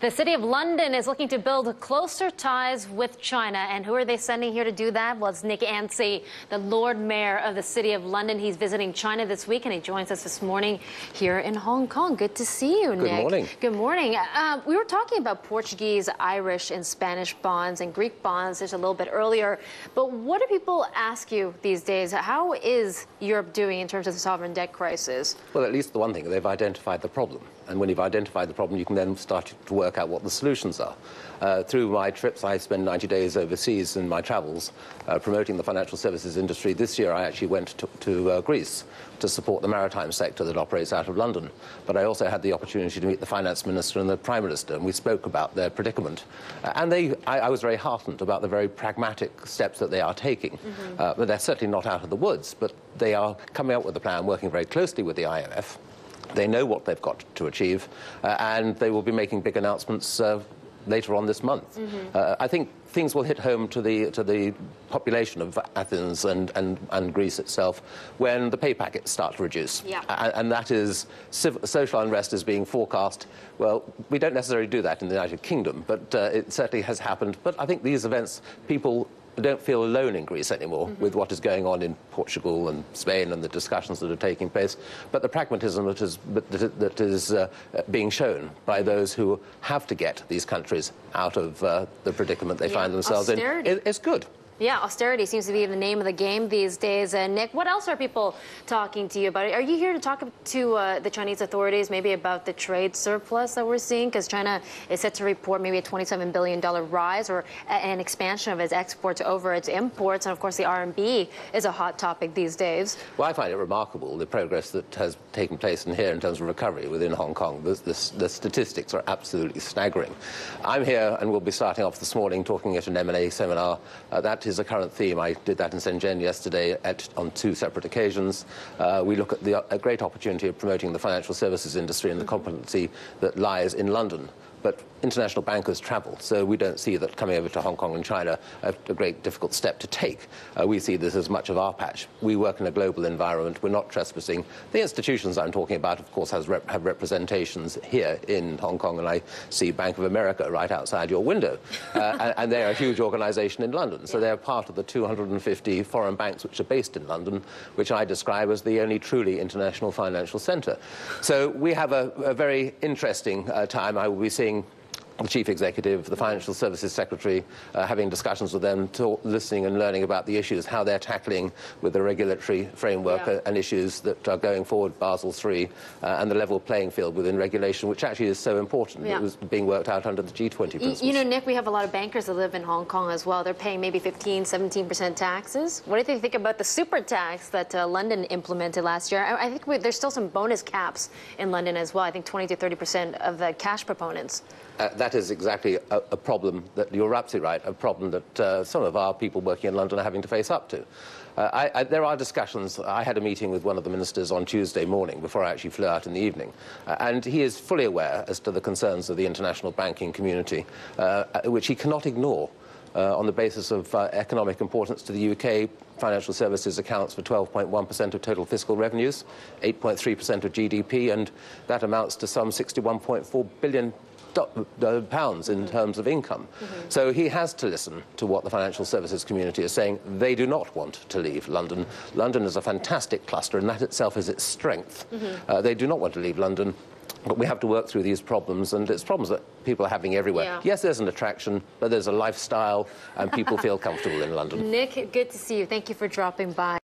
The City of London is looking to build closer ties with China. And who are they sending here to do that? Well, it's Nick Anstee, the Lord Mayor of the City of London. He's visiting China this week, and he joins us this morning here in Hong Kong. Good to see you, Nick. Good morning. Good morning. We were talking about Portuguese, Irish, and Spanish bonds and Greek bonds just a little bit earlier. But what do people ask you these days? How is Europe doing in terms of the sovereign debt crisis? Well, at least the one thing, they've identified the problem. And when you've identified the problem, you can then start to work out what the solutions are. Through my trips, I spend 90 days overseas in my travels promoting the financial services industry. This year, I actually went to Greece to support the maritime sector that operates out of London. But I also had the opportunity to meet the finance minister and the prime minister, and we spoke about their predicament. I was very heartened about the very pragmatic steps that they are taking. But they're certainly not out of the woods, but they are coming up with a plan, working very closely with the IMF. They know what they've got to achieve, and they will be making big announcements later on this month. I think things will hit home to the population of Athens and Greece itself when the pay packets start to reduce. Yeah. And that is, social unrest is being forecast. Well, we don't necessarily do that in the United Kingdom, but it certainly has happened. But I think these events, people don't feel alone in Greece anymore with what is going on in Portugal and Spain and the discussions that are taking place. But the pragmatism that is being shown by those who have to get these countries out of the predicament they find themselves in is good. Yeah, austerity seems to be the name of the game these days. Nick, what else are people talking to you about? Are you here to talk to the Chinese authorities maybe about the trade surplus that we're seeing? Because China is set to report maybe a $27 billion rise or an expansion of its exports over its imports. And, of course, the RMB is a hot topic these days. Well, I find it remarkable, the progress that has taken place in here in terms of recovery within Hong Kong. The statistics are absolutely staggering. I'm here and we'll be starting off this morning talking at an M&A seminar. That is a current theme. I did that in Shenzhen yesterday on 2 separate occasions. We look at a great opportunity of promoting the financial services industry and the competency that lies in London. But international bankers travel, so we don't see that coming over to Hong Kong and China a great difficult step to take. We see this as much of our patch. We work in a global environment. We're not trespassing. The institutions I'm talking about, of course, have representations here in Hong Kong, and I see Bank of America right outside your window. And they're a huge organization in London, so they're part of the 250 foreign banks which are based in London, which I describe as the only truly international financial centre. So we have a very interesting time. I will be seeing the Chief Executive, the Financial Services Secretary, having discussions with them, listening and learning about the issues, how they're tackling with the regulatory framework and issues that are going forward, Basel III, and the level playing field within regulation, which actually is so important. It was being worked out under the G20 principles. You know, Nick, we have a lot of bankers that live in Hong Kong as well. They're paying maybe 15, 17% taxes. What do you think about the super tax that London implemented last year? I think there's still some bonus caps in London as well. I think 20 to 30% of the cash proponents. That is exactly a problem that, you're absolutely right, a problem that some of our people working in London are having to face up to. There are discussions. I had a meeting with one of the ministers on Tuesday morning before I actually flew out in the evening, and he is fully aware as to the concerns of the international banking community, which he cannot ignore. On the basis of economic importance to the UK, financial services accounts for 12.1% of total fiscal revenues, 8.3% of GDP, and that amounts to some £61.4 billion pounds in terms of income. So he has to listen to what the financial services community is saying. They do not want to leave London. London is a fantastic cluster, and that itself is its strength. They do not want to leave London. But we have to work through these problems, and it's problems that people are having everywhere. Yes, there's an attraction, but there's a lifestyle, and people feel comfortable in London. Nick, good to see you. Thank you for dropping by.